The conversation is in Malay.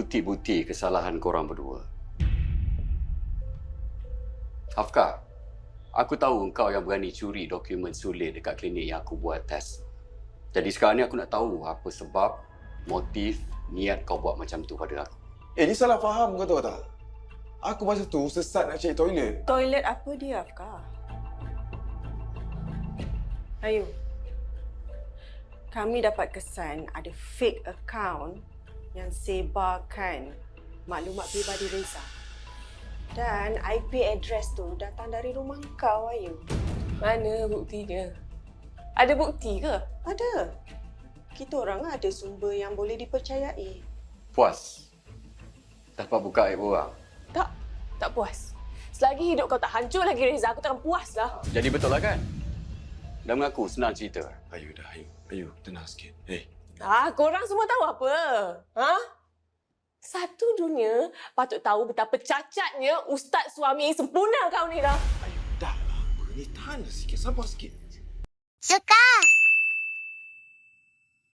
bukti-bukti kesalahan korang berdua. Hafkah, aku tahu engkau yang berani curi dokumen sulit dekat klinik yang aku buat test. Jadi sekarang ni aku nak tahu apa sebab, motif, niat kau buat macam tu pada aku. Ni salah faham kau tahu tak? Aku masa tu sesat nak cari toilet. Toilet apa dia, Afkar? Ayu. Kami dapat kesan ada fake account yang sebarkan maklumat peribadi Reza. Dan IP address tu datang dari rumah kau, Ayu. Mana buktinya? Ada bukti ke? Ada. Kita orang ada sumber yang boleh dipercayai. Puas? Dapat buka aib orang? Tak puas. Selagi hidup kau tak hancur lagi, Reza, aku takkan puas lah. Jadi betul lah kan? Dah mengaku senang cerita. Ayu dah, Ayu. Ayu, tenang sikit. Korang semua tahu apa? Satu dunia patut tahu betapa cacatnya ustaz suami yang sempurna kau ni dah. Ayu, dah lah. Ni tahan sikit, sabar sikit. Suka!